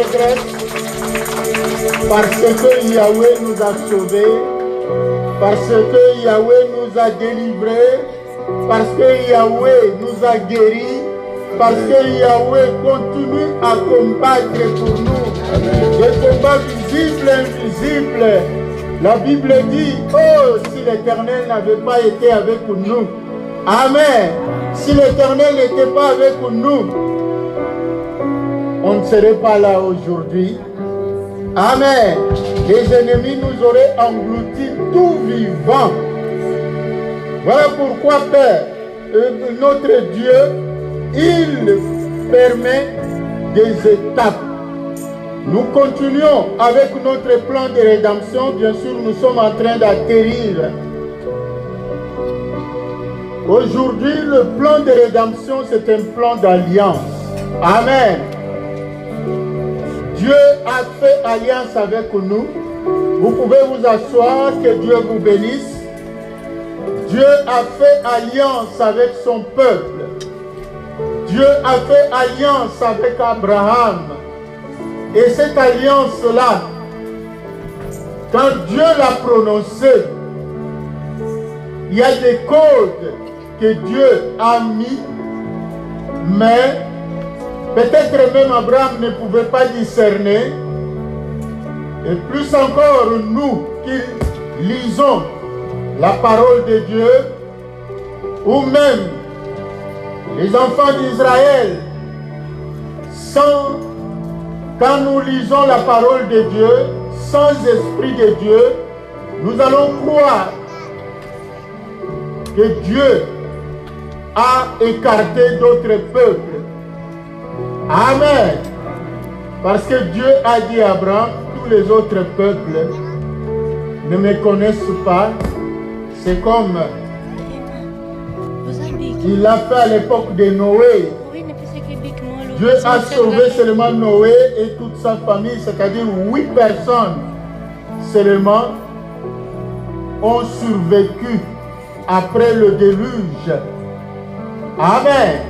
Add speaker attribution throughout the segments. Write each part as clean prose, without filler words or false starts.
Speaker 1: l'allégresse parce que Yahweh nous a sauvés, parce que Yahweh nous a délivrés, parce que Yahweh nous a guéris, parce que Yahweh continue à combattre pour nous. Des combats visibles et invisibles. La Bible dit, oh, si l'Éternel n'avait pas été avec nous. Amen. Si l'Éternel n'était pas avec nous, on ne serait pas là aujourd'hui. Amen. Les ennemis nous auraient engloutis tout vivant. Voilà pourquoi, Père, notre Dieu, il permet des étapes. Nous continuons avec notre plan de rédemption. Bien sûr, nous sommes en train d'atterrir. Aujourd'hui, le plan de rédemption, c'est un plan d'alliance. Amen. Dieu a fait alliance avec nous. Vous pouvez vous asseoir, que Dieu vous bénisse. Dieu a fait alliance avec son peuple. Dieu a fait alliance avec Abraham. Et cette alliance-là, quand Dieu l'a prononcée, il y a des codes que Dieu a mis, mais peut-être même Abraham ne pouvait pas discerner. Et plus encore, nous qui lisons la parole de Dieu, ou même les enfants d'Israël, quand nous lisons la parole de Dieu, sans esprit de Dieu, nous allons croire que Dieu a écarté d'autres peuples. Amen. Parce que Dieu a dit à Abraham, tous les autres peuples ne me connaissent pas. C'est comme il l'a fait à l'époque de Noé. Dieu a sauvé seulement Noé et toute sa famille, c'est-à-dire 8 personnes seulement ont survécu après le déluge. Amen.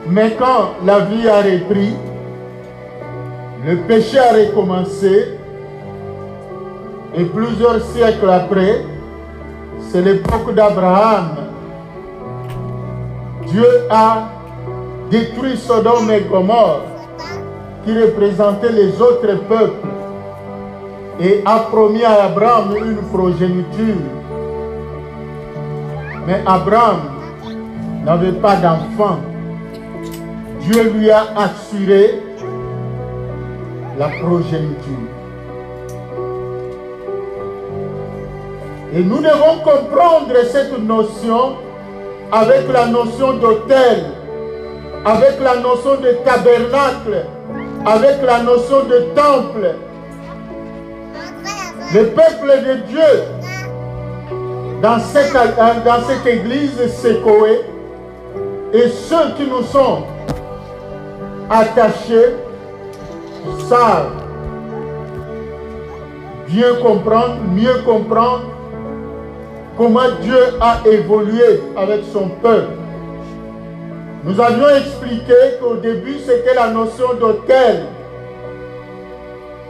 Speaker 1: Mais quand la vie a repris, le péché a recommencé, et plusieurs siècles après, c'est l'époque d'Abraham. Dieu a détruit Sodome et Gomorrhe, qui représentaient les autres peuples, et a promis à Abraham une progéniture. Mais Abraham n'avait pas d'enfant. Dieu lui a assuré la progéniture. Et nous devons comprendre cette notion avec la notion d'autel, avec la notion de tabernacle, avec la notion de temple. Le peuple de Dieu, dans cette église Sécoé, et ceux qui nous sont attachés savent bien comprendre, mieux comprendre comment Dieu a évolué avec son peuple. Nous avions expliqué qu'au début, c'était la notion d'autel.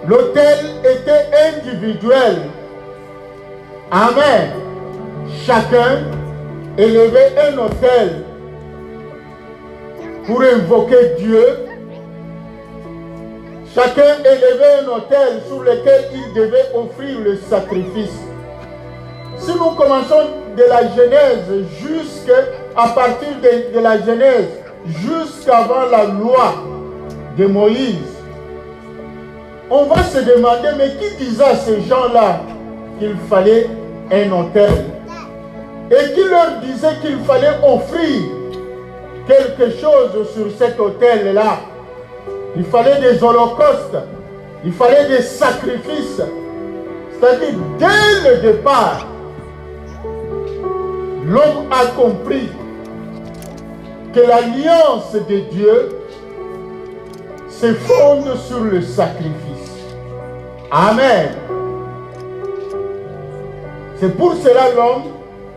Speaker 1: L'autel était individuel. Amen. Chacun élevait un autel pour invoquer Dieu. Chacun élevait un autel sur lequel il devait offrir le sacrifice. Si nous commençons de la Genèse jusqu'à partir de la Genèse, jusqu'avant la loi de Moïse, on va se demander, mais qui disait à ces gens-là qu'il fallait un autel? Et qui leur disait qu'il fallait offrir quelque chose sur cet autel-là? Il fallait des holocaustes, il fallait des sacrifices. C'est-à-dire, dès le départ, l'homme a compris que l'alliance de Dieu se fonde sur le sacrifice. Amen. C'est pour cela l'homme,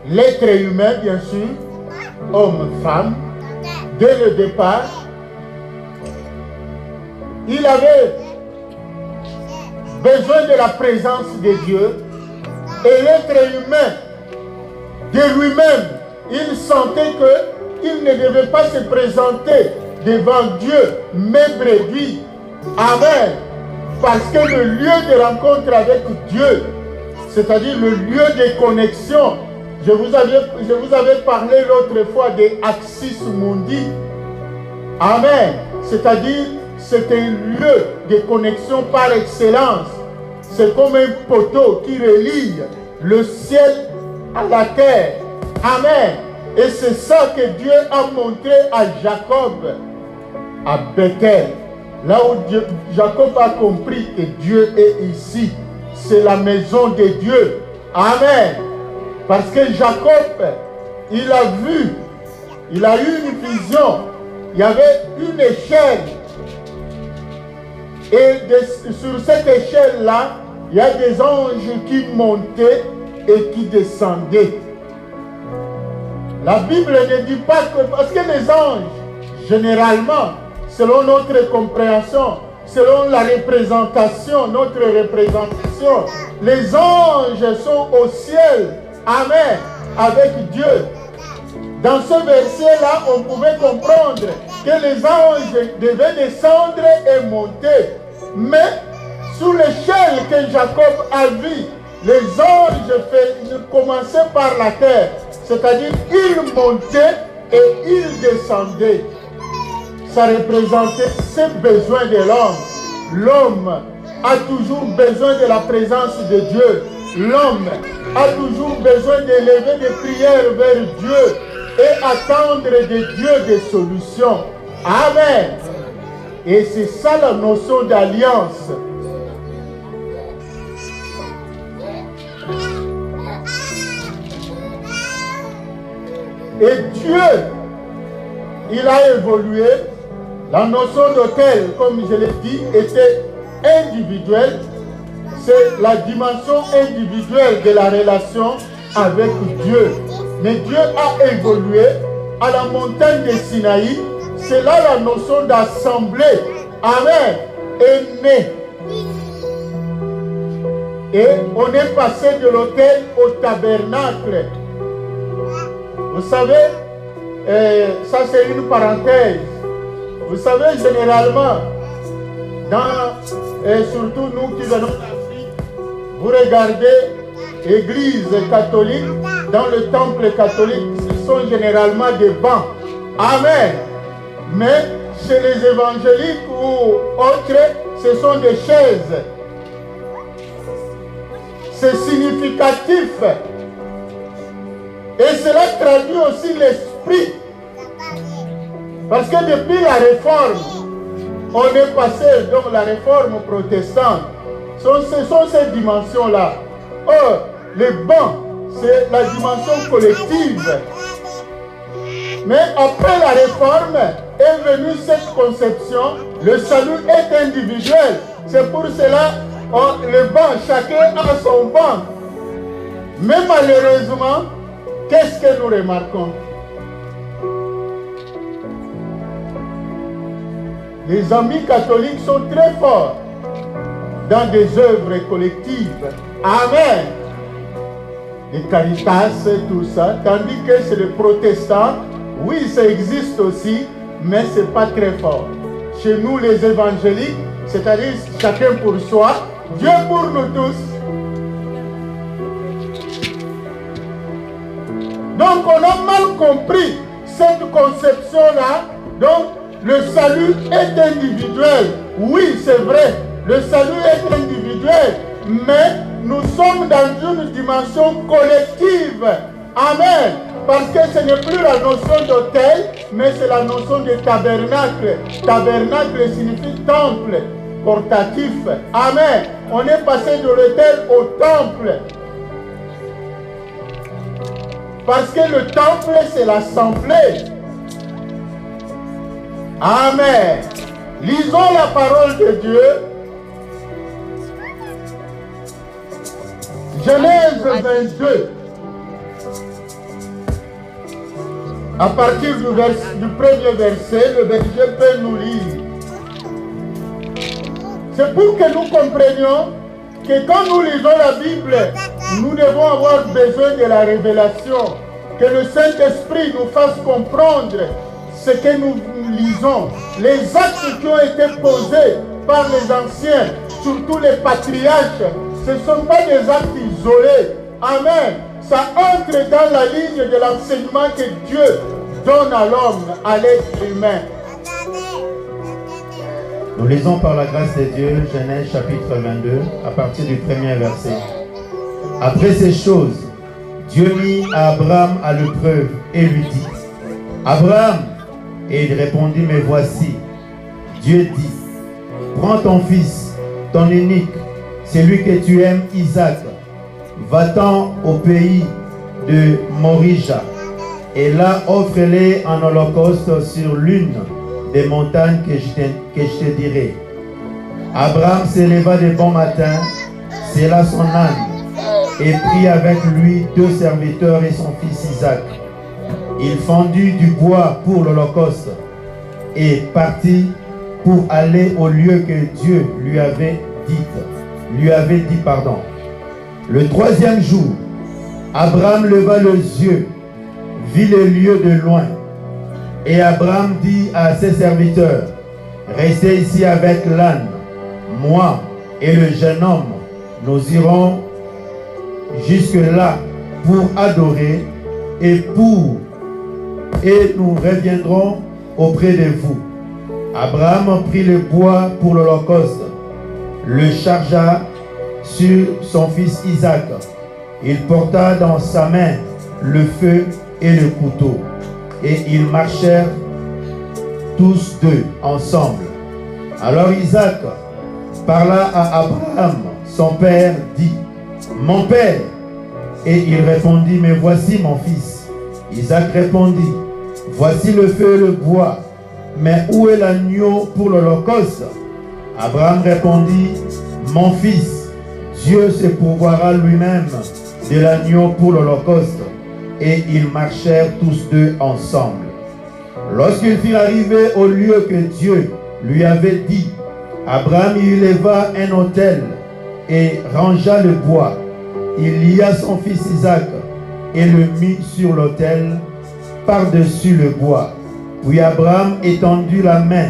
Speaker 1: l'être humain bien sûr, homme, femme, dès le départ, il avait besoin de la présence de Dieu. Et l'être humain, de lui-même, il sentait qu'il ne devait pas se présenter devant Dieu, mais réduit. Amen. Parce que le lieu de rencontre avec Dieu, c'est-à-dire le lieu de connexion, je vous avais parlé l'autre fois des Axis Mundi. Amen. C'est-à-dire, c'est un lieu de connexion par excellence. C'est comme un poteau qui relie le ciel à la terre. Amen. Et c'est ça que Dieu a montré à Jacob, à Bethel. Là où Jacob a compris que Dieu est ici. C'est la maison de Dieu. Amen. Parce que Jacob, il a vu, il a eu une vision. Il y avait une échelle. Et sur cette échelle-là, il y a des anges qui montaient et qui descendaient. La Bible ne dit pas que... Parce que les anges, généralement, selon notre compréhension, selon la représentation, notre représentation, les anges sont au ciel. Amen. Avec Dieu. Dans ce verset-là, on pouvait comprendre que les anges devaient descendre et monter. Mais sous l'échelle que Jacob a vue, les anges commençaient par la terre. C'est-à-dire, ils montaient et ils descendaient. Ça représentait ses besoins de l'homme. L'homme a toujours besoin de la présence de Dieu. L'homme a toujours besoin d'élever des prières vers Dieu et attendre de Dieu des solutions. Amen. Et c'est ça la notion d'alliance. Et Dieu, il a évolué. La notion d'autel, comme je l'ai dit, était individuelle. C'est la dimension individuelle de la relation avec Dieu. Mais Dieu a évolué à la montagne de Sinaï. C'est là la notion d'assemblée. Amen. Est née. Et on est passé de l'autel au tabernacle. Vous savez, ça c'est une parenthèse. Vous savez, généralement, surtout nous qui venons d'Afrique, vous regardez l'église catholique, dans le temple catholique, ce sont généralement des bancs. Amen. Mais chez les évangéliques ou autres, ce sont des chaises. C'est significatif. Et cela traduit aussi l'esprit. Parce que depuis la réforme, on est passé, donc la réforme protestante, ce sont ces dimensions-là. Or, les bancs, c'est la dimension collective. Mais après la réforme, est venue cette conception, le salut est individuel. C'est pour cela, le banc, chacun a son banc. Mais malheureusement, qu'est-ce que nous remarquons? Les amis catholiques sont très forts dans des œuvres collectives. Amen. Les caritas, tout ça. Tandis que chez les protestants, oui, ça existe aussi, mais ce n'est pas très fort. Chez nous, les évangéliques, c'est-à-dire chacun pour soi, Dieu pour nous tous. Donc, on a mal compris cette conception-là. Donc, le salut est individuel. Oui, c'est vrai. Le salut est individuel. Mais nous sommes dans une dimension collective. Amen. Parce que ce n'est plus la notion d'autel, mais c'est la notion de tabernacle. Tabernacle signifie temple, portatif. Amen. On est passé de l'autel au temple. Parce que le temple, c'est l'assemblée. Amen. Lisons la parole de Dieu. Genèse 22. À partir du premier verset, le berger peut nous lire. C'est pour que nous comprenions que quand nous lisons la Bible, nous devons avoir besoin de la révélation. Que le Saint-Esprit nous fasse comprendre ce que nous lisons. Les actes qui ont été posés par les anciens, surtout les patriarches, ce ne sont pas des actes isolés. Amen. Ça entre dans la ligne de l'enseignement que Dieu donne à l'homme, à l'être humain.
Speaker 2: Nous lisons par la grâce de Dieu, Genèse chapitre 22, à partir du premier verset. Après ces choses, Dieu mit à Abraham à l'épreuve et lui dit, Abraham, et il répondit, mais voici. Dieu dit, prends ton fils, ton unique, celui que tu aimes, Isaac, va-t'en au pays de Morija, et là offre-les en holocauste sur l'une des montagnes que je te dirai. Abraham s'éleva de bon matin, sella son âne, et prit avec lui 2 serviteurs et son fils Isaac. Il fendit du bois pour l'holocauste et partit pour aller au lieu que Dieu lui avait dit. Le 3e jour, Abraham leva les yeux, vit le lieu de loin. Et Abraham dit à ses serviteurs, restez ici avec l'âne, moi et le jeune homme, nous irons jusque-là pour adorer et nous reviendrons auprès de vous. Abraham prit le bois pour l'holocauste, le chargea sur son fils Isaac. Il porta dans sa main le feu et le couteau, et ils marchèrent tous deux ensemble. Alors Isaac parla à Abraham, son père, dit, mon père. Et il répondit, mais voici mon fils. Isaac répondit, voici le feu et le bois, mais où est l'agneau pour l'holocauste? Abraham répondit, mon fils, Dieu se pourvoira lui-même de l'agneau pour l'holocauste. Et ils marchèrent tous deux ensemble. Lorsqu'ils furent arrivés au lieu que Dieu lui avait dit, Abraham y éleva un autel et rangea le bois. Il lia son fils Isaac et le mit sur l'autel par-dessus le bois. Puis Abraham étendit la main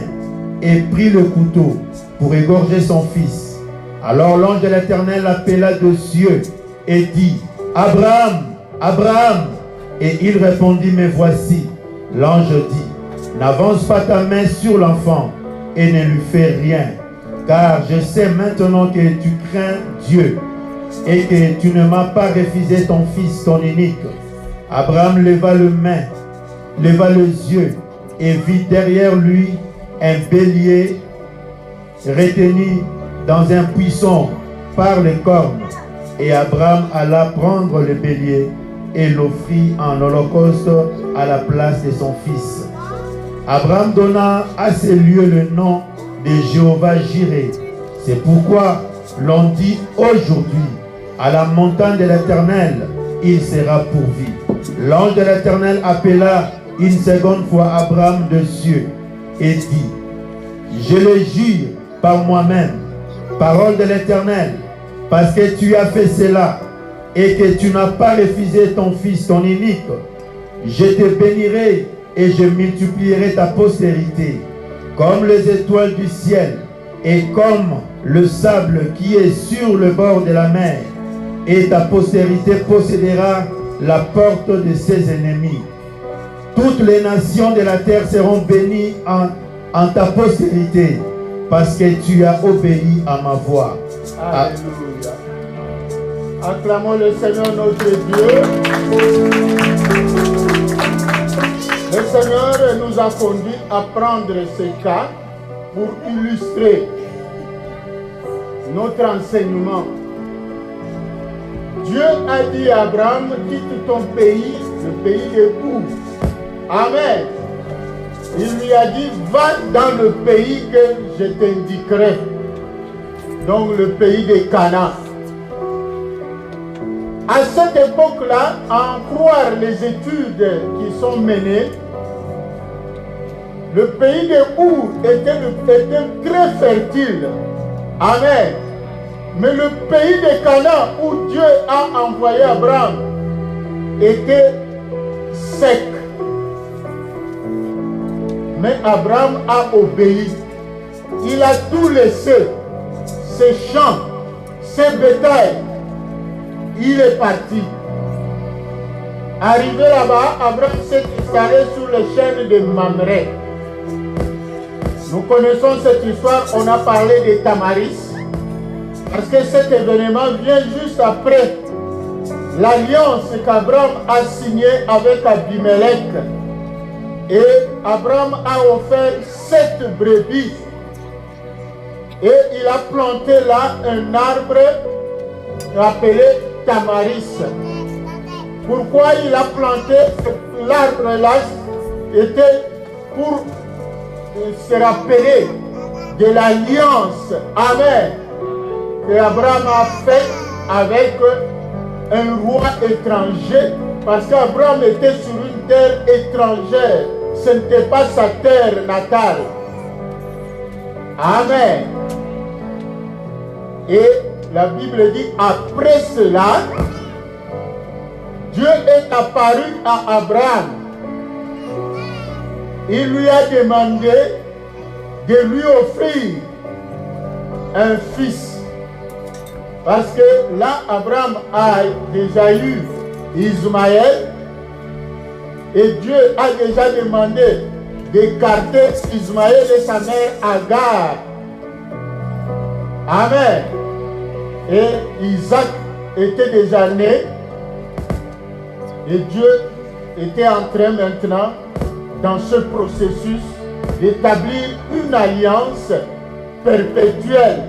Speaker 2: et prit le couteau pour égorger son fils. Alors l'ange de l'Éternel appela de cieux et dit, Abraham, Abraham. Et il répondit, mais voici. L'ange dit, n'avance pas ta main sur l'enfant et ne lui fais rien, car je sais maintenant que tu crains Dieu et que tu ne m'as pas refusé ton fils, ton unique. Abraham leva les yeux et vit derrière lui un bélier retenu dans un buisson par les cornes. Et Abraham alla prendre le bélier et l'offrit en holocauste à la place de son fils. Abraham donna à ce lieu le nom de Jéhovah-Jireh. C'est pourquoi l'on dit aujourd'hui, à la montagne de l'Éternel, il sera pourvu. L'ange de l'Éternel appela une seconde fois Abraham de cieux et dit, je le jure par moi-même, parole de l'Éternel, parce que tu as fait cela et que tu n'as pas refusé ton fils, ton unique, je te bénirai et je multiplierai ta postérité comme les étoiles du ciel et comme le sable qui est sur le bord de la mer, et ta postérité possédera la porte de ses ennemis. Toutes les nations de la terre seront bénies en ta postérité, parce que tu as obéi à ma voix.
Speaker 1: Alléluia. Acclamons le Seigneur notre Dieu. Le Seigneur nous a conduits à prendre ces cas pour illustrer notre enseignement. Dieu a dit à Abraham, quitte ton pays, le pays des Our. Amen. Il lui a dit, va dans le pays que je t'indiquerai. Donc le pays des Canaan. À cette époque-là, à en croire les études qui sont menées, le pays de Our était très fertile. Amen. Mais le pays de Canaan où Dieu a envoyé Abraham était sec. Mais Abraham a obéi. Il a tout laissé. Ses champs, ses bétails. Il est parti. Arrivé là-bas, Abraham s'est installé sur les chaînes de Mamré. Nous connaissons cette histoire, on a parlé de Tamaris. Parce que cet événement vient juste après l'alliance qu'Abraham a signée avec Abimelech. Et Abraham a offert 7 brebis. Et il a planté là un arbre appelé Tamaris. Pourquoi il a planté l'arbre là? Était pour se rappeler de l'alliance. Amen. Que Abraham a fait avec un roi étranger, parce qu'Abraham était sur une terre étrangère. Ce n'était pas sa terre natale. Amen. Et la Bible dit, après cela, Dieu est apparu à Abraham. Il lui a demandé de lui offrir un fils. Parce que là, Abraham a déjà eu Ismaël. Et Dieu a déjà demandé d'écarter Ismaël et sa mère Agar. Amen. Et Isaac était déjà né. Et Dieu était en train maintenant, dans ce processus, d'établir une alliance perpétuelle.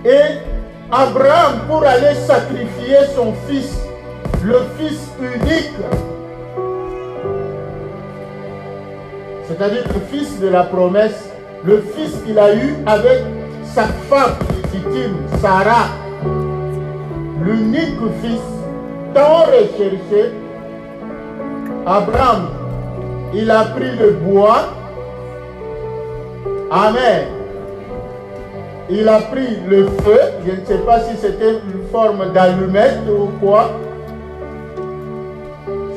Speaker 1: Et Abraham, pour aller sacrifier son fils, le fils unique, c'est-à-dire le fils de la promesse, le fils qu'il a eu avec sa femme légitime, Sarah, l'unique fils, tant recherché, Abraham, il a pris le bois. Amen. Il a pris le feu, je ne sais pas si c'était une forme d'allumette ou quoi.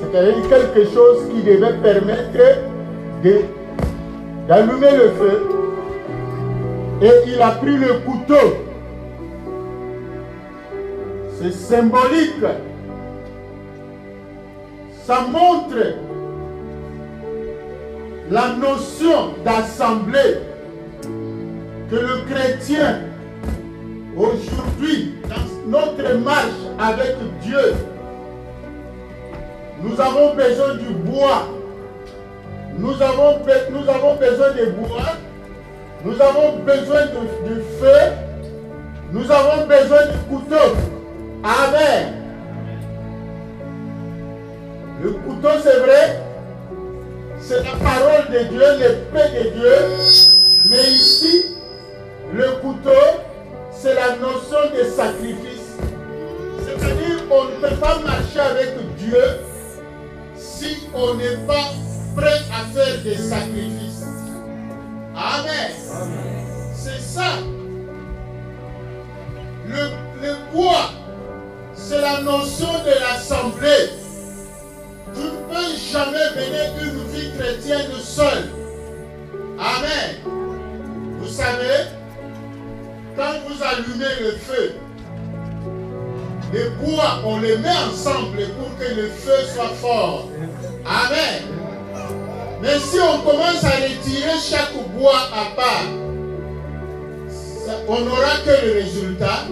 Speaker 1: C'est-à-dire quelque chose qui devait permettre d'allumer le feu. Et il a pris le couteau. C'est symbolique. Ça montre la notion d'assemblée que le chrétien, aujourd'hui, dans notre marche avec Dieu, nous avons besoin du bois. Nous avons besoin de bois. Nous avons besoin du feu. Nous avons besoin du couteau. Amen. Le couteau, c'est vrai, c'est la parole de Dieu, l'épée de Dieu. Mais ici, le couteau, c'est la notion de sacrifice. C'est-à-dire qu'on ne peut pas marcher avec Dieu si on n'est pas prêt à faire des sacrifices. Amen. C'est ça. Le bois, c'est la notion de l'assemblée. Tu ne peux jamais mener une vie chrétienne seule. Amen. Vous savez, quand vous allumez le feu, les bois, on les met ensemble pour que le feu soit fort. Amen. Mais si on commence à retirer chaque bois à part, on n'aura que le résultat.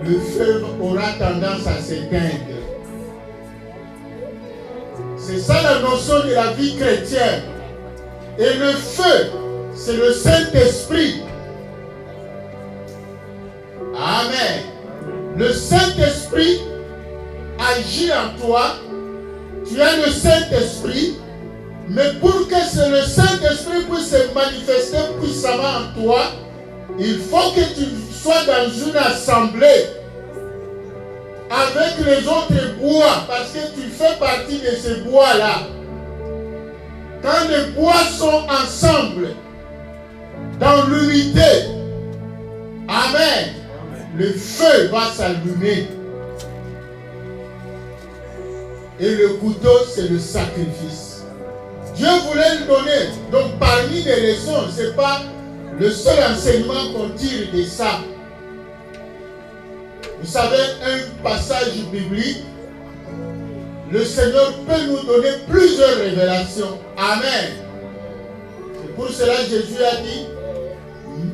Speaker 1: Le feu aura tendance à s'éteindre. C'est ça la notion de la vie chrétienne. Et le feu, c'est le Saint-Esprit. Amen. Le Saint-Esprit agit en toi. Tu as le Saint-Esprit. Mais pour que le Saint-Esprit puisse se manifester puissamment en toi, il faut que tu sois dans une assemblée avec les autres bois, parce que tu fais partie de ces bois-là. Quand les bois sont ensemble, dans l'unité. Amen. Le feu va s'allumer. Et le couteau, c'est le sacrifice. Dieu voulait le donner. Donc parmi les leçons, ce n'est pas le seul enseignement qu'on tire de ça. Vous savez, un passage biblique, le Seigneur peut nous donner plusieurs révélations. Amen. C'est pour cela que Jésus a dit,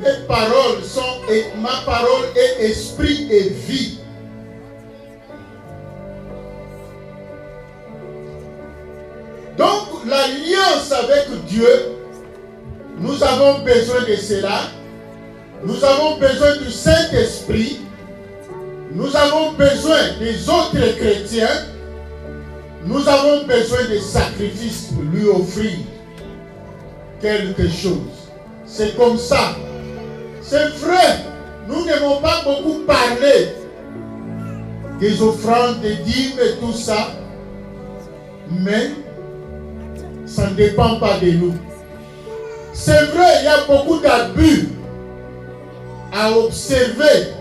Speaker 1: mes paroles sont, et ma parole est esprit et vie. Donc, l'alliance avec Dieu, nous avons besoin de cela. Nous avons besoin du Saint-Esprit. Nous avons besoin des autres chrétiens. Nous avons besoin de sacrifices pour lui offrir quelque chose. C'est comme ça. C'est vrai, nous n'aimons pas beaucoup parler des offrandes, des dîmes et tout ça. Mais ça ne dépend pas de nous. C'est vrai, il y a beaucoup d'abus à observer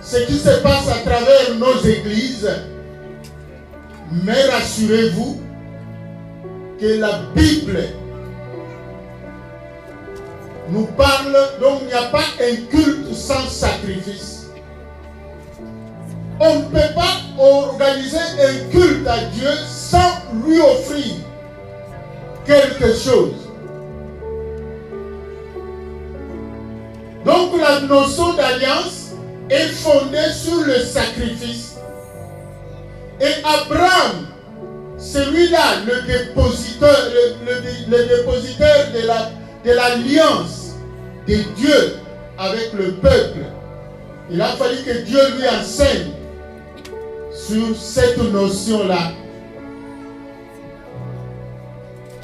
Speaker 1: ce qui se passe à travers nos églises. Mais rassurez-vous que la Bible nous parle, donc il n'y a pas un culte sans sacrifice. On ne peut pas organiser un culte à Dieu sans lui offrir quelque chose. Donc la notion d'alliance est fondée sur le sacrifice. Et Abraham, celui-là, le dépositaire de l'alliance de Dieu avec le peuple, il a fallu que Dieu lui enseigne sur cette notion-là.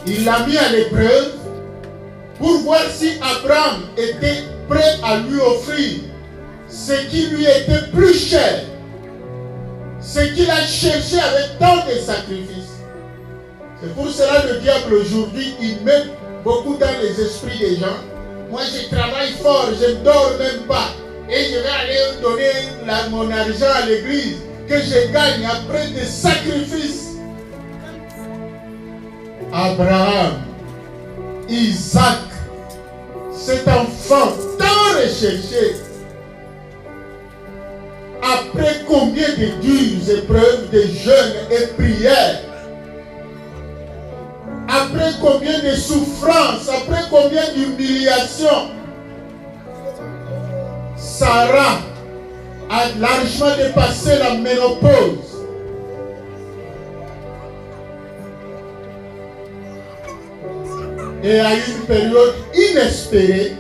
Speaker 1: Il l'a mis à l'épreuve pour voir si Abraham était prêt à lui offrir ce qui lui était plus cher, ce qu'il a cherché avec tant de sacrifices. C'est pour cela que le diable aujourd'hui, il met beaucoup dans les esprits des gens. Moi je travaille fort, je ne dors même pas. Et je vais aller donner mon argent à l'église que je gagne après des sacrifices. Abraham, Isaac, cet enfant tant recherché, après combien de dures épreuves, de jeûnes et prières, après combien de souffrances, après combien d'humiliations, Sarah a largement dépassé la ménopause. Et à une période inespérée,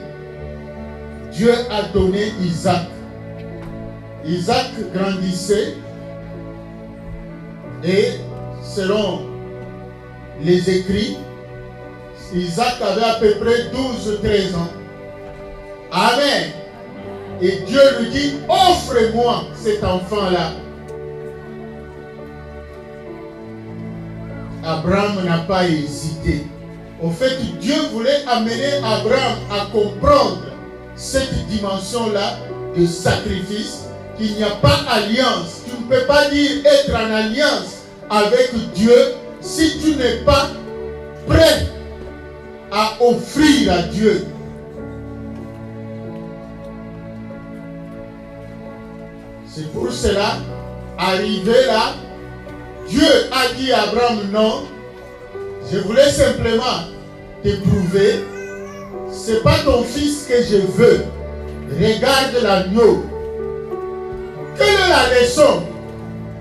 Speaker 1: Dieu a donné Isaac. Isaac grandissait et selon les écrits, Isaac avait à peu près 12-13 ans. Amen. Et Dieu lui dit, offre-moi cet enfant-là. Abraham n'a pas hésité. Au fait, Dieu voulait amener Abraham à comprendre cette dimension-là de sacrifice, qu'il n'y a pas alliance. Tu ne peux pas dire être en alliance avec Dieu si tu n'es pas prêt à offrir à Dieu. C'est pour cela, arrivé là, Dieu a dit à Abraham, non, je voulais simplement t'éprouver, ce n'est pas ton fils que je veux. Regarde l'agneau. Quelle est la leçon?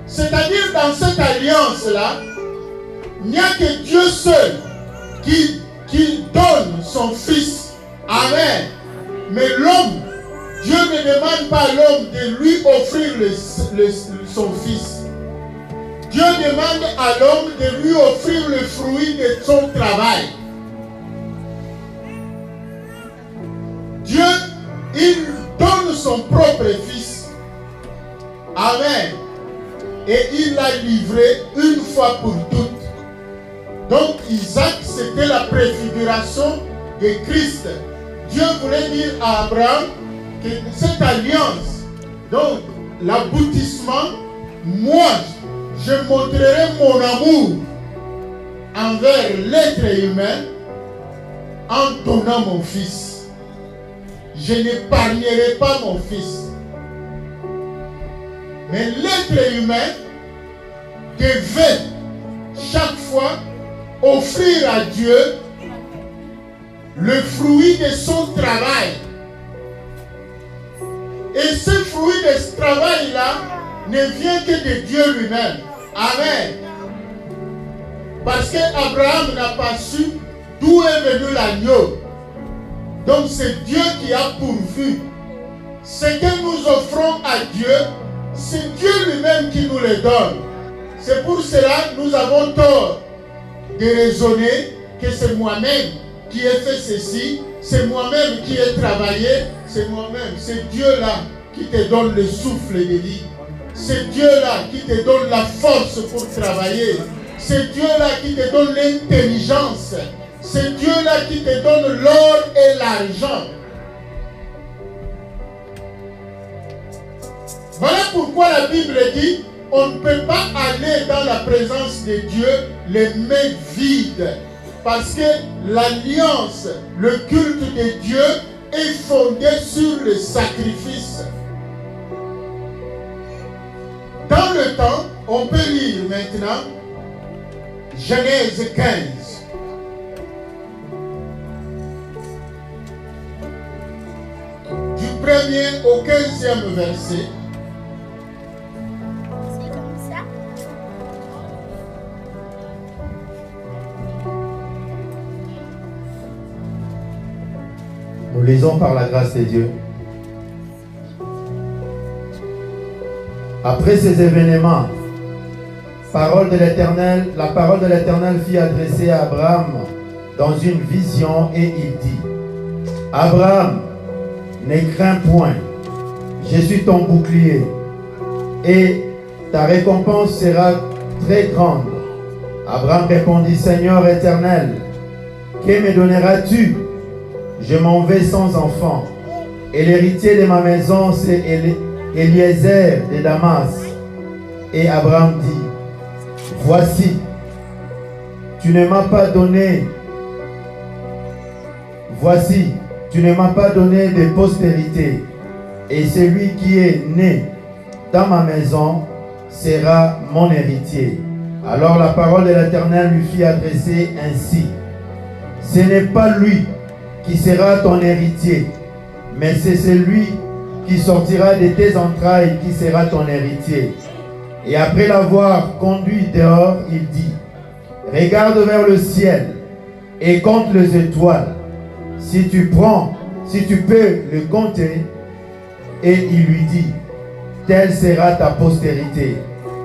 Speaker 1: C'est-à-dire dans cette alliance-là, il n'y a que Dieu seul qui donne son fils. Amen. Mais l'homme, Dieu ne demande pas à l'homme de lui offrir son fils. Dieu demande à l'homme de lui offrir le fruit de son travail. Dieu, il donne son propre fils. Amen. Et il l'a livré une fois pour toutes. Donc Isaac, c'était la préfiguration de Christ Dieu voulait dire à Abraham que cette alliance, donc l'aboutissement, moi, je montrerai mon amour envers l'être humain en donnant mon fils. Je n'épargnerai pas mon fils. Mais l'être humain devait chaque fois offrir à Dieu le fruit de son travail. Et ce fruit de ce travail-là ne vient que de Dieu lui-même. Amen. Parce qu'Abraham n'a pas su d'où est venu l'agneau. Donc c'est Dieu qui a pourvu. Ce que nous offrons à Dieu, c'est Dieu lui-même qui nous le donne. C'est pour cela que nous avons tort de raisonner que c'est moi-même qui ai fait ceci, c'est moi-même qui ai travaillé, c'est moi-même, c'est Dieu-là qui te donne le souffle de vie. C'est Dieu-là qui te donne la force pour travailler. C'est Dieu-là qui te donne l'intelligence. C'est Dieu-là qui te donne l'or et l'argent. Voilà pourquoi la Bible dit on ne peut pas aller dans la présence de Dieu les mains vides. Parce que l'alliance, le culte de Dieu est fondé sur le sacrifice. Dans le temps, on peut lire maintenant Genèse 15. Du 1er au 15e verset.
Speaker 2: Nous lisons par la grâce de Dieu. Après ces événements, la parole de l'Éternel fut adressée à Abraham dans une vision et il dit: Abraham, ne crains point, je suis ton bouclier et ta récompense sera très grande. Abraham répondit: Seigneur éternel, que me donneras-tu? Je m'en vais sans enfant, et l'héritier de ma maison, c'est Eliezer de Damas. Et Abraham dit: Voici, tu ne m'as pas donné de postérité, et celui qui est né dans ma maison sera mon héritier. Alors la parole de l'Éternel lui fit adresser ainsi: Ce n'est pas lui qui sera ton héritier, mais c'est celui qui sortira de tes entrailles qui sera ton héritier. Et après l'avoir conduit dehors, il dit: Regarde vers le ciel et compte les étoiles, si tu peux le compter. Et il lui dit: Telle sera ta postérité.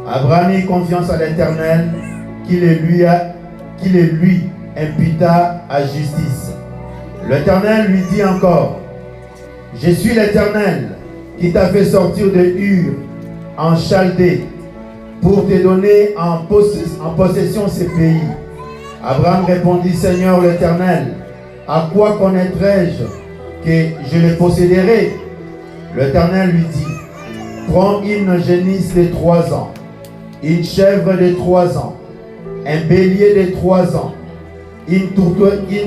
Speaker 2: Abraham eut confiance à l'Éternel, qui le lui imputa à justice. L'Éternel lui dit encore: Je suis l'Éternel qui t'a fait sortir de Ur en Chaldée pour te donner en possession ces pays. Abraham répondit: Seigneur l'Éternel, à quoi connaîtrai-je que je les posséderai? L'Éternel lui dit: Prends une génisse de 3 ans, une chèvre de 3 ans, un bélier de 3 ans, une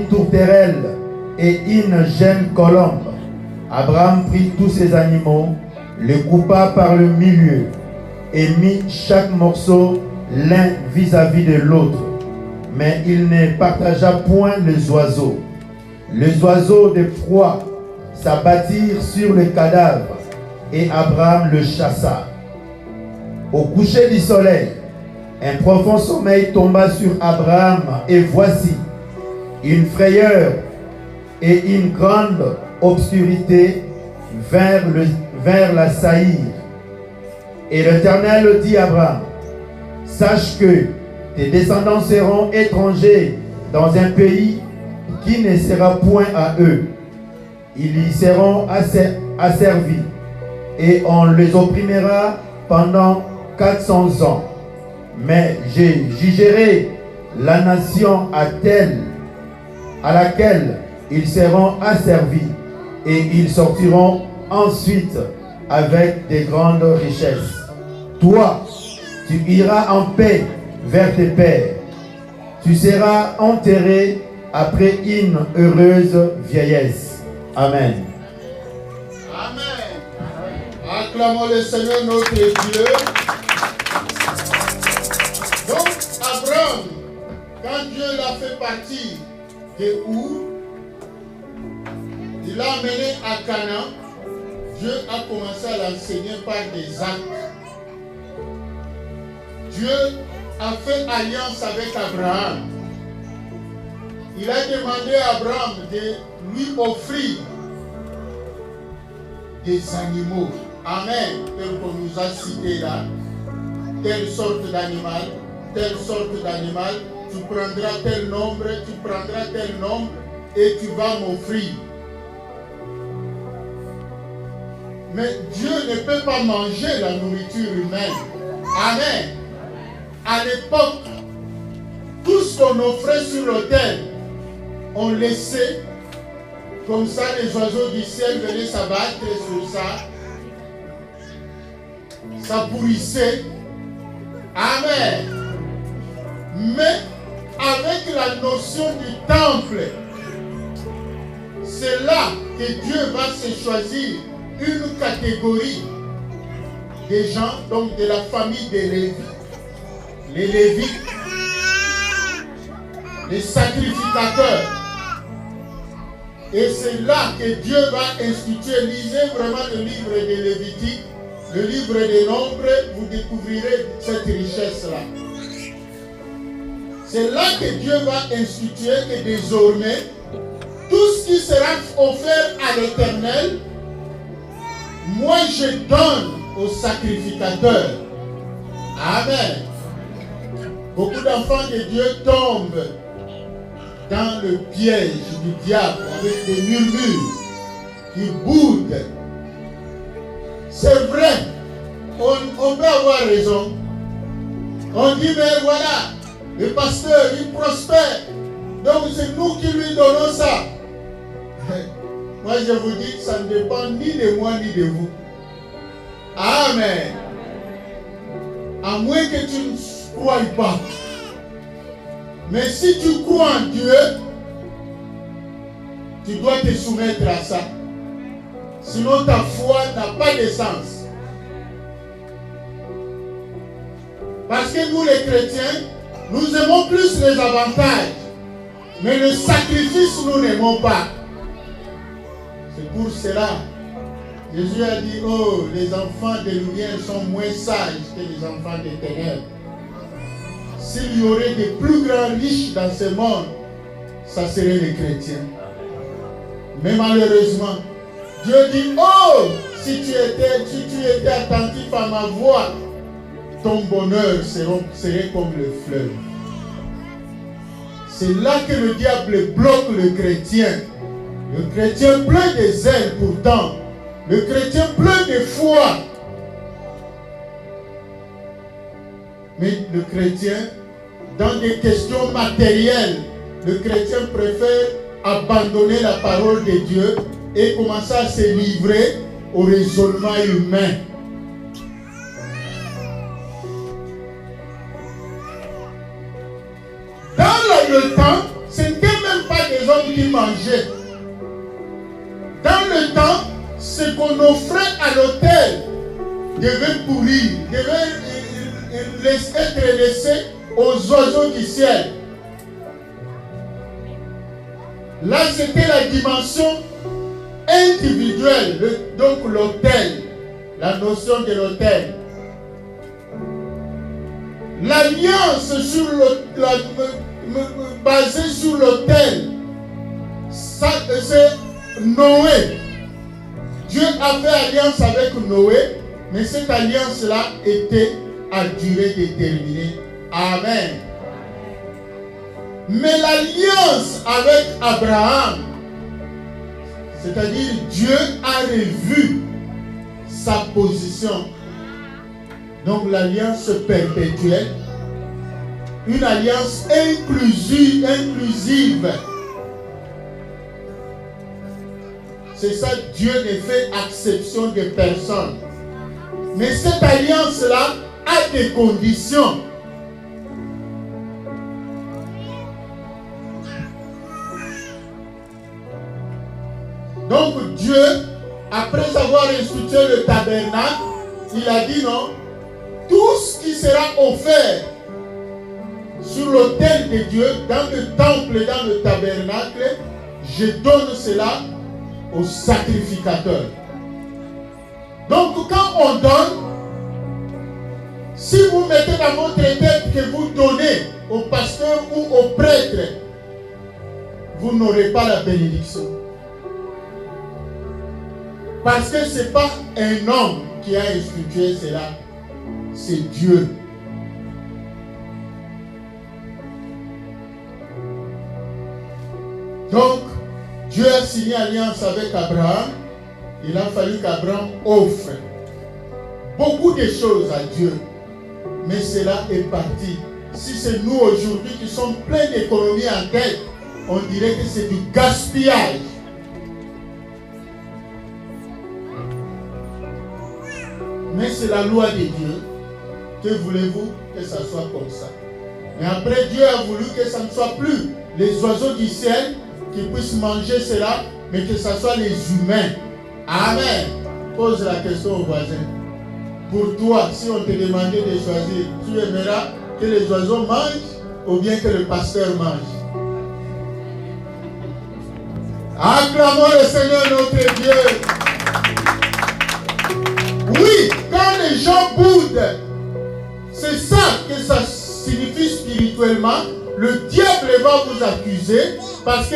Speaker 2: tourterelle et une jeune colombe. Abraham prit tous ces animaux, les coupa par le milieu et mit chaque morceau l'un vis-à-vis de l'autre. Mais il ne partagea point les oiseaux. Les oiseaux de proie s'abattirent sur le cadavre et Abraham le chassa. Au coucher du soleil, un profond sommeil tomba sur Abraham et voici, une frayeur et une grande obscurité vers l'assaillir. Et l'Éternel dit à Abraham: Sache que tes descendants seront étrangers dans un pays qui ne sera point à eux. Ils y seront asservis et on les opprimera pendant 400 ans. Mais je jugerai la nation à laquelle ils seront asservis et ils sortiront ensuite avec des grandes richesses. Toi, tu iras en paix vers tes pères. Tu seras enterré après une heureuse vieillesse. Amen.
Speaker 1: Amen. Acclamons le Seigneur notre Dieu. Donc, Abraham, quand Dieu l'a fait partir de Our, il l'a amené à Canaan. Dieu a commencé à l'enseigner par des actes. Dieu a fait alliance avec Abraham. Il a demandé à Abraham de lui offrir des animaux. Amen. Tel qu'on nous a cité là. Telle sorte d'animal, telle sorte d'animal. Tu prendras tel nombre, et tu vas m'offrir. Mais Dieu ne peut pas manger la nourriture humaine. Amen. À l'époque, tout ce qu'on offrait sur l'autel, on laissait, comme ça les oiseaux du ciel venaient s'abattre sur ça. Ça pourrissait. Amen. Mais avec la notion du temple, c'est là que Dieu va se choisir une catégorie des gens, donc de la famille des Lévites. Les Lévites, les sacrificateurs. Et c'est là que Dieu va instituer. Lisez vraiment le livre des Lévitiques, le livre des Nombres, vous découvrirez cette richesse-là. C'est là que Dieu va instituer que désormais, tout ce qui sera offert à l'Éternel, moi je donne aux sacrificateurs. Amen. Beaucoup d'enfants de Dieu tombent dans le piège du diable avec des murmures qui boudent. C'est vrai, on peut avoir raison. On dit, mais voilà, le pasteur, il prospère. Donc c'est nous qui lui donnons ça. Moi je vous dis, ça ne dépend ni de moi ni de vous. Amen. À moins que tu ne crois pas. Mais si tu crois en Dieu, tu dois te soumettre à ça. Sinon ta foi n'a pas de sens. Parce que nous les chrétiens, nous aimons plus les avantages. Mais le sacrifice, nous n'aimons pas. C'est pour cela. Jésus a dit, oh, les enfants de lumière sont moins sages que les enfants des ténèbres. S'il y aurait des plus grands riches dans ce monde, ça serait les chrétiens. Mais malheureusement, Dieu dit, oh, si tu étais attentif à ma voix, ton bonheur serait comme le fleuve. C'est là que le diable bloque le chrétien. Le chrétien plein de zèle pourtant. Le chrétien plein de foi. Mais le chrétien, dans des questions matérielles, le chrétien préfère abandonner la parole de Dieu et commencer à se livrer au raisonnement humain. Dans le temps, ce n'était même pas des hommes qui mangeaient. Dans le temps, ce qu'on offrait à l'autel devait pourrir, devait être laissé aux oiseaux du ciel. Là, c'était la dimension individuelle, donc l'autel, la notion de l'autel. L'alliance basée sur l'autel, c'est Noé. Dieu a fait alliance avec Noé, mais cette alliance-là était à durée déterminée. Amen. Mais l'alliance avec Abraham, c'est-à-dire Dieu a revu sa position. Donc l'alliance perpétuelle, une alliance inclusive. c'est ça, Dieu ne fait exception de personne. Mais cette alliance-là a des conditions. Donc Dieu, après avoir institué le tabernacle, il a dit non, tout ce qui sera offert sur l'autel de Dieu, dans le temple et dans le tabernacle, je donne cela aux sacrificateurs. Donc quand on donne, si vous mettez dans votre tête que vous donnez au pasteur ou au prêtre, vous n'aurez pas la bénédiction. Parce que ce n'est pas un homme qui a institué cela, c'est Dieu. Donc, Dieu a signé alliance avec Abraham. Il a fallu qu'Abraham offre beaucoup de choses à Dieu. Mais cela est parti. Si c'est nous aujourd'hui qui sommes pleins d'économies en tête, on dirait que c'est du gaspillage. Mais c'est la loi de Dieu. Que voulez-vous que ça soit comme ça? Mais après, Dieu a voulu que ça ne soit plus les oiseaux du ciel qui puissent manger cela, mais que ce soit les humains. Amen. Pose la question au voisin. Pour toi, si on te demandait de choisir, tu aimeras que les oiseaux mangent ou bien que le pasteur mange? Acclamons le Seigneur notre Dieu. Oui, quand les gens boudent, c'est ça que ça signifie spirituellement. Le diable va vous accuser parce que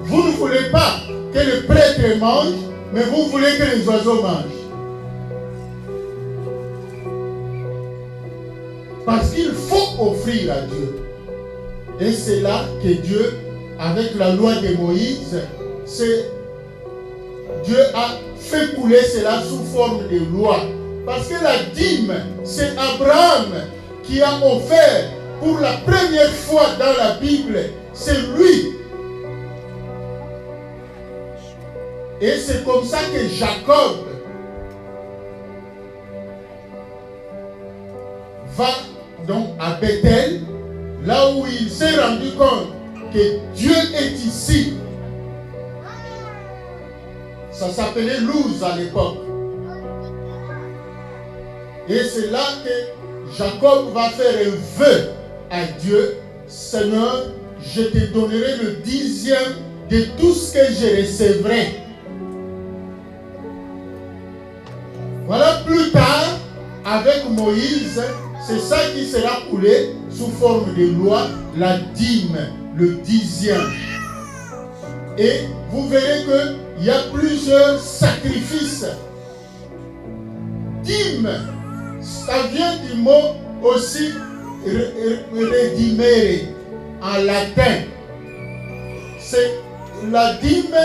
Speaker 1: vous ne voulez pas que le prêtre mange, mais vous voulez que les oiseaux mangent. Parce qu'il faut offrir à Dieu. Et c'est là que Dieu, avec la loi de Moïse, Dieu a fait couler cela sous forme de loi. Parce que la dîme, c'est Abraham qui a offert pour la première fois dans la Bible. C'est lui. Et c'est comme ça que Jacob va donc à Bethel, là où il s'est rendu compte que Dieu est ici. Ça s'appelait Luz à l'époque. Et c'est là que Jacob va faire un vœu à Dieu. Seigneur, je te donnerai le 10e de tout ce que je recevrai. Voilà, plus tard, avec Moïse, c'est ça qui sera coulé sous forme de loi, la dîme, le 10e. Et vous verrez qu'il y a plusieurs sacrifices. Dîme, ça vient du mot aussi redimere en latin. C'est la dîme,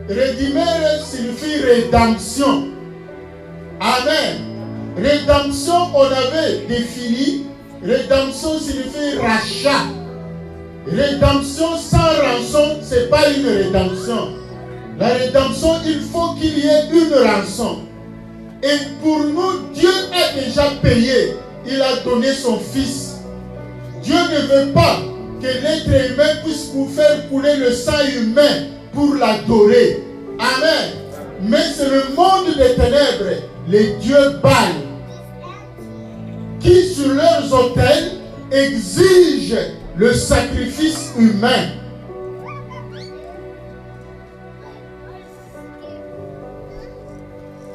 Speaker 1: redimere signifie rédemption. Amen. Rédemption, on avait défini, rédemption signifie rachat. Rédemption sans rançon, ce n'est pas une rédemption. La rédemption, il faut qu'il y ait une rançon. Et pour nous, Dieu a déjà payé. Il a donné son Fils. Dieu ne veut pas que l'être humain puisse vous faire couler le sang humain pour l'adorer. Amen. Mais c'est le monde des ténèbres, les dieux Baal, qui sur leurs autels exigent le sacrifice humain.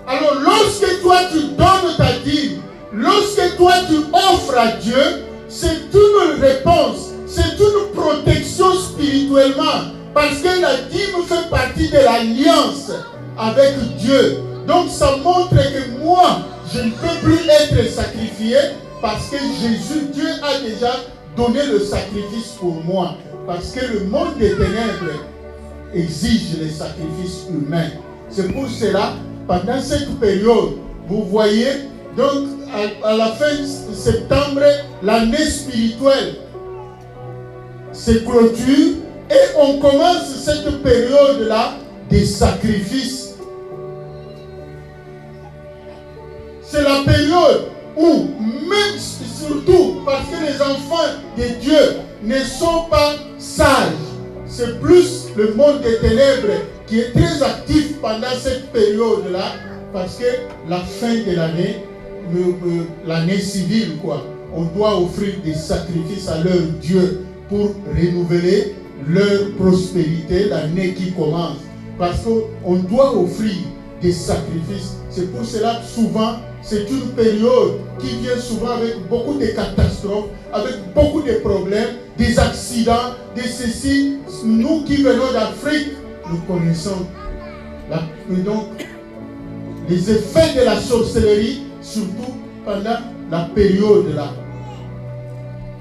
Speaker 1: Alors lorsque toi tu donnes ta dîme, lorsque toi tu offres à Dieu, c'est une réponse, c'est une protection spirituellement, parce que la dîme fait partie de l'alliance avec Dieu. Donc ça montre que moi, je ne peux plus être sacrifié parce que Jésus, Dieu a déjà donné le sacrifice pour moi. Parce que le monde des ténèbres exige les sacrifices humains. C'est pour cela, pendant cette période, vous voyez, donc à la fin de septembre, l'année spirituelle se clôture et on commence cette période-là des sacrifices. C'est la période où, même surtout parce que les enfants de Dieu ne sont pas sages, c'est plus le monde des ténèbres qui est très actif pendant cette période-là, parce que la fin de l'année, l'année civile, quoi, on doit offrir des sacrifices à leur Dieu pour renouveler leur prospérité l'année qui commence. Parce qu'on doit offrir des sacrifices. C'est pour cela que souvent, c'est une période qui vient souvent avec beaucoup de catastrophes, avec beaucoup de problèmes, des accidents, de ceci. Nous qui venons d'Afrique, nous connaissons donc les effets de la sorcellerie, surtout pendant la période là.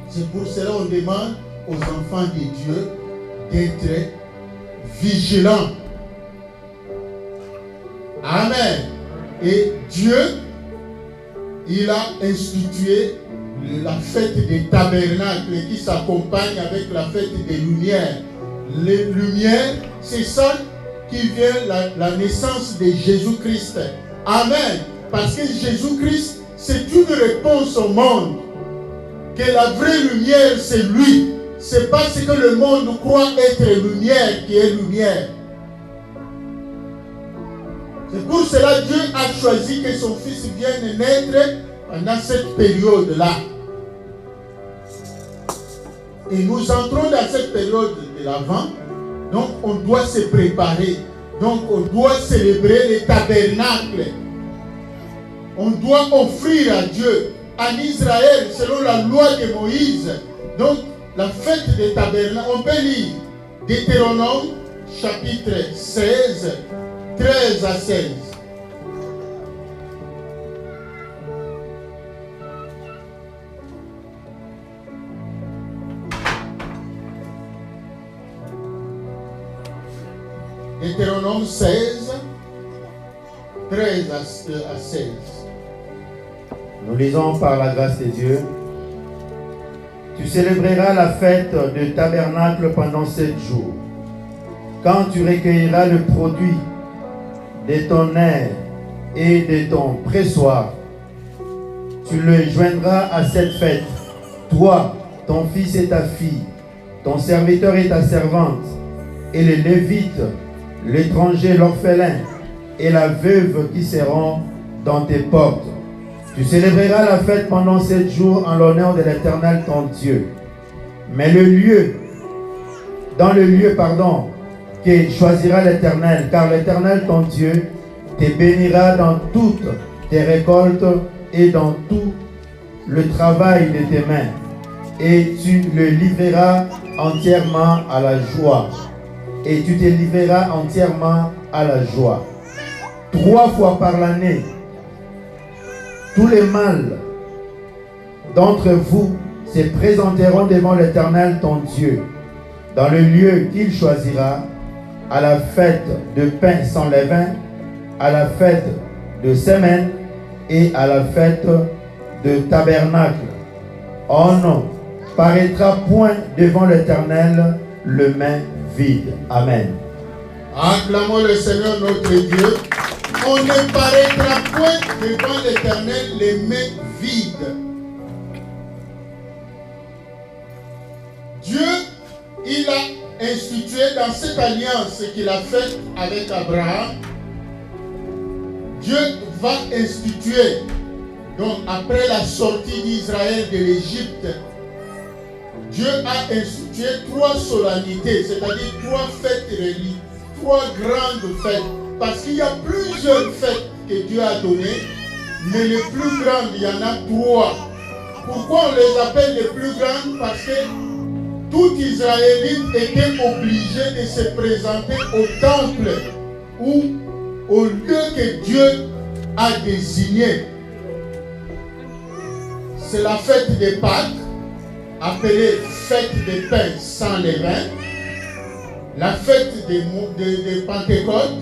Speaker 1: C'est pour cela qu'on demande aux enfants de Dieu d'être vigilants. Amen. Et Dieu, il a institué la fête des tabernacles qui s'accompagne avec la fête des lumières. Les lumières, c'est ça qui vient la naissance de Jésus-Christ. Amen. Parce que Jésus-Christ, c'est une réponse au monde. Que la vraie lumière, c'est lui. C'est parce que le monde croit être lumière qui est lumière. C'est pour cela que Dieu a choisi que son fils vienne naître pendant cette période-là. Et nous entrons dans cette période de l'Avent. Donc on doit se préparer. Donc on doit célébrer les tabernacles. On doit offrir à Dieu. En Israël, selon la loi de Moïse, donc la fête des tabernacles, on peut lire Deutéronome chapitre 16, 13 à 16. Deutéronome 16, 13 à 16.
Speaker 2: Nous lisons par la grâce de Dieu. Tu célébreras la fête de tabernacle pendant 7 jours. Quand tu recueilleras le produit de ton aire et de ton pressoir, tu le joindras à cette fête, toi, ton fils et ta fille, ton serviteur et ta servante, et les Lévites, l'étranger, l'orphelin, et la veuve qui seront dans tes portes. Tu célébreras la fête pendant 7 jours en l'honneur de l'Éternel ton Dieu. Mais dans le lieu, que choisira l'Éternel, car l'Éternel ton Dieu te bénira dans toutes tes récoltes et dans tout le travail de tes mains, et tu le livreras entièrement à la joie. Et tu te livreras entièrement à la joie. 3 fois par l'année, tous les mâles d'entre vous se présenteront devant l'Éternel ton Dieu, dans le lieu qu'il choisira, à la fête de pain sans levain, à la fête de semaine et à la fête de tabernacle. On ne paraîtra point devant l'Éternel le main vide. Amen.
Speaker 1: Acclamons le Seigneur notre Dieu. On ne paraîtra point devant l'Éternel les mains vides. Dieu, il a institué dans cette alliance qu'il a faite avec Abraham, Dieu va instituer, donc après la sortie d'Israël de l'Égypte, Dieu a institué 3 solennités, c'est-à-dire 3 fêtes religieuses, 3 grandes fêtes. Parce qu'il y a plusieurs fêtes que Dieu a données, mais les plus grandes, il y en a 3. Pourquoi on les appelle les plus grandes? Parce que tout Israélite était obligé de se présenter au temple ou au lieu que Dieu a désigné. C'est la fête des Pâques, appelée fête des pains sans levain, la fête de Pentecôte,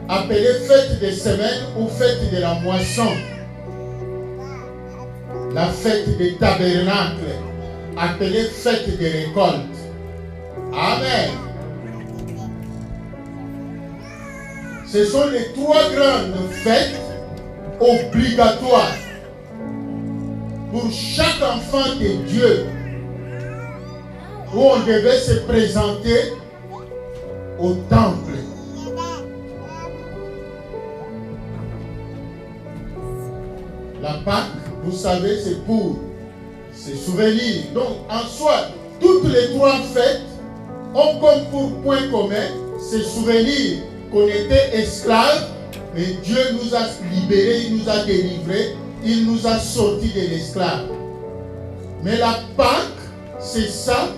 Speaker 1: appelée fête des semaines ou fête de la moisson, la fête des tabernacles, appelée fête des récoltes. Amen. Ce sont les 3 grandes fêtes obligatoires pour chaque enfant de Dieu où on devait se présenter au temple. La Pâque, vous savez, c'est pour se souvenir. Donc, en soi, toutes les 3 fêtes ont comme pour point commun se souvenir qu'on était esclaves, mais Dieu nous a libérés, il nous a délivrés, il nous a sortis de l'esclave. Mais la Pâque, c'est ça,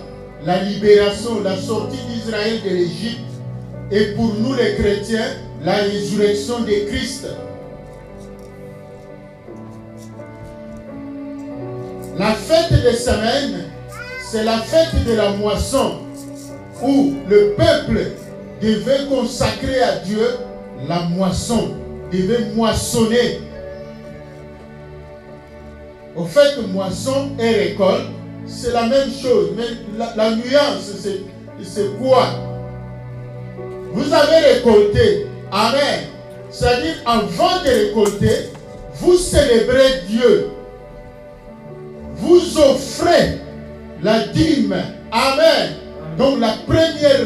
Speaker 1: la libération, la sortie d'Israël de l'Égypte, et pour nous les chrétiens, la résurrection de Christ. La fête des semaines, c'est la fête de la moisson, où le peuple devait consacrer à Dieu la moisson, devait moissonner. Au fait, moisson et récolte, c'est la même chose, mais la nuance, c'est quoi? Vous avez récolté, amen. C'est-à-dire, avant de récolter, vous célébrez Dieu. Vous offrez la dîme, amen. Donc la première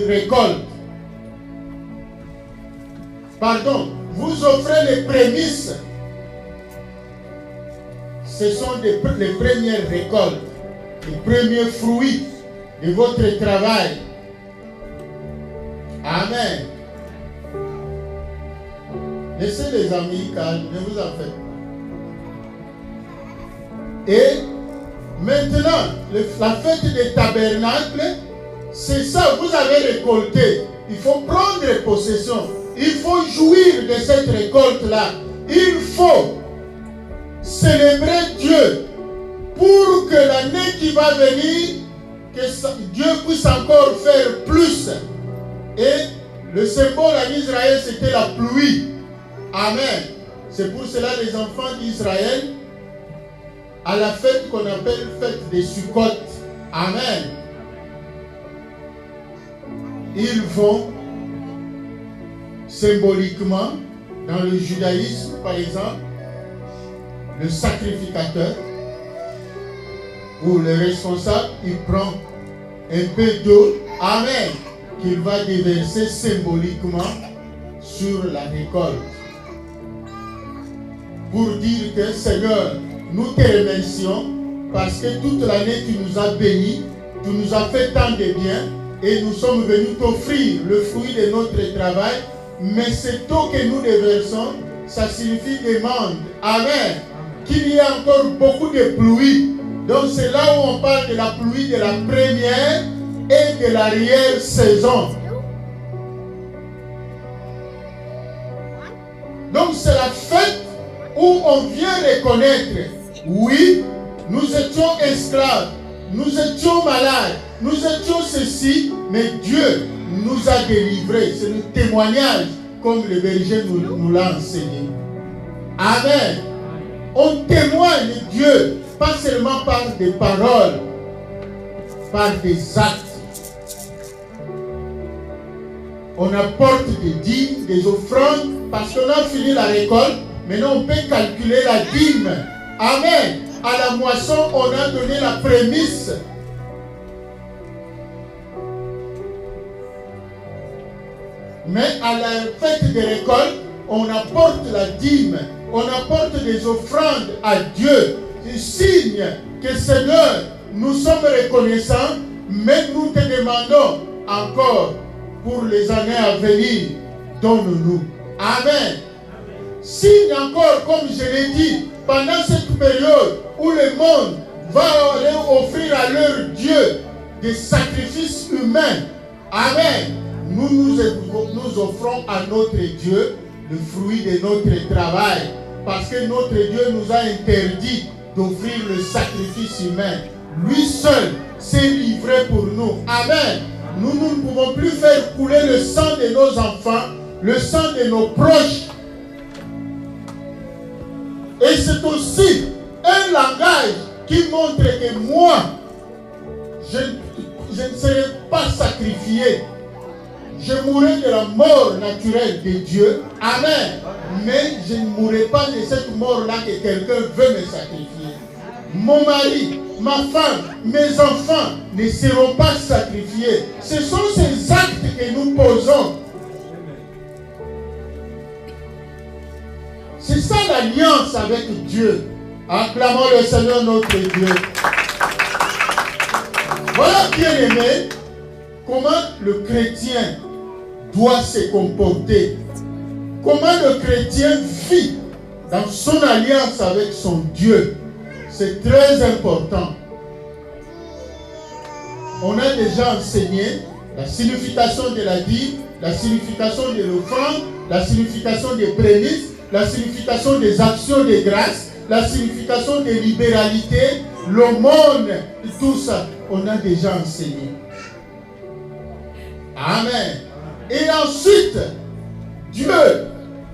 Speaker 1: récolte. Pardon, vous offrez les prémices. Ce sont les premières récoltes, les premiers fruits de votre travail. Amen. Laissez les amis calmes, ne vous en faites pas. Et maintenant, la fête des tabernacles, c'est ça, vous avez récolté. Il faut prendre possession. Il faut jouir de cette récolte-là. Il faut célébrer Dieu pour que l'année qui va venir, que Dieu puisse encore faire plus. Et le symbole en Israël, c'était la pluie. Amen. C'est pour cela les enfants d'Israël, à la fête qu'on appelle fête des Sukkot. Amen. Ils vont symboliquement, dans le judaïsme par exemple, le sacrificateur ou le responsable, il prend un peu d'eau, amen, qu'il va déverser symboliquement sur la récolte. Pour dire que Seigneur, nous te remercions parce que toute l'année tu nous as bénis, tu nous as fait tant de bien et nous sommes venus t'offrir le fruit de notre travail. Mais cette eau que nous déversons, ça signifie demande. Amen. Qu'il y ait encore beaucoup de pluie. Donc c'est là où on parle de la pluie de la première et de l'arrière-saison. Donc c'est la fête où on vient reconnaître, oui, nous étions esclaves, nous étions malades, nous étions ceci, mais Dieu nous a délivrés. C'est le témoignage comme le berger nous l'a enseigné. Amen. On témoigne Dieu, pas seulement par des paroles, par des actes. On apporte des dîmes, des offrandes, parce qu'on a fini la récolte. Maintenant, on peut calculer la dîme. Amen. À la moisson, on a donné la prémisse. Mais à la fête des récoltes, on apporte la dîme. On apporte des offrandes à Dieu. C'est signe que Seigneur, nous sommes reconnaissants, mais nous te demandons encore pour les années à venir, donne-nous. Amen. Signe encore, comme je l'ai dit, pendant cette période où le monde va aller offrir à leur Dieu des sacrifices humains. Amen. Nous offrons à notre Dieu le fruit de notre travail. Parce que notre Dieu nous a interdit d'offrir le sacrifice humain. Lui seul s'est livré pour nous. Amen. Nous ne pouvons plus faire couler le sang de nos enfants, le sang de nos proches. Et c'est aussi un langage qui montre que moi, je ne serai pas sacrifié. je mourrai de la mort naturelle de Dieu. Amen. Mais je ne mourrai pas de cette mort-là que quelqu'un veut me sacrifier. Mon mari, ma femme, mes enfants ne seront pas sacrifiés. Ce sont ces actes que nous posons. C'est ça l'alliance avec Dieu. Acclamons le Seigneur notre Dieu. Voilà, bien aimé, comment le chrétien doit se comporter. Comment le chrétien vit dans son alliance avec son Dieu. C'est très important. On a déjà enseigné la signification de la dîme, la signification de l'offrande, la signification des prémices, la signification des actions de grâce, la signification des libéralités, l'aumône, tout ça, on a déjà enseigné. Amen. Et ensuite, Dieu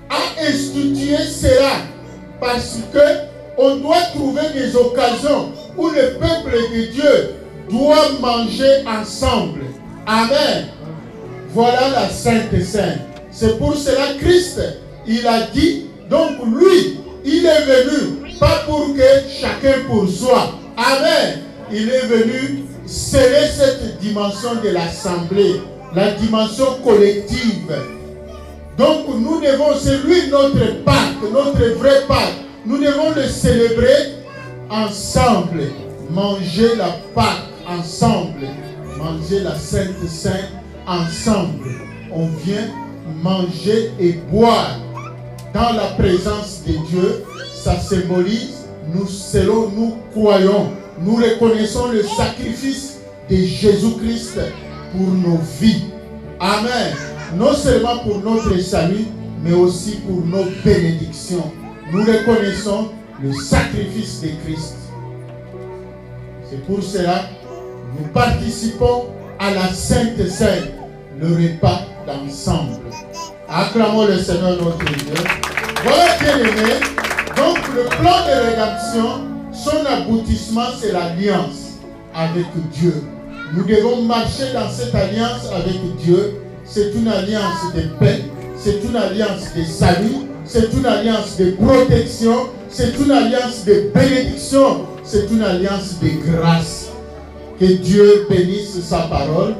Speaker 1: a institué cela parce que on doit trouver des occasions où le peuple de Dieu doit manger ensemble. Amen. Voilà la Sainte Seine. C'est pour cela que Christ, il a dit, donc lui, il est venu, pas pour que chacun pour soi. Amen. Il est venu sceller cette dimension de l'assemblée, la dimension collective. Donc nous devons, c'est lui notre Pâques, notre vrai Pâques. Nous devons le célébrer ensemble, manger la Pâques ensemble, manger la Sainte Seine ensemble. On vient manger et boire dans la présence de Dieu. Ça symbolise, nous scellons, nous croyons, nous reconnaissons le sacrifice de Jésus-Christ pour nos vies. Amen. Non seulement pour notre salut, mais aussi pour nos bénédictions. Nous reconnaissons le sacrifice de Christ. C'est pour cela que nous participons à la Sainte Seine, le repas d'ensemble. Acclamons le Seigneur notre Dieu. Voilà, bien aimé. Donc le plan de rédemption, son aboutissement, c'est l'alliance avec Dieu. Nous devons marcher dans cette alliance avec Dieu. C'est une alliance de paix, c'est une alliance de salut, c'est une alliance de protection, c'est une alliance de bénédiction, c'est une alliance de grâce. Que Dieu bénisse sa parole.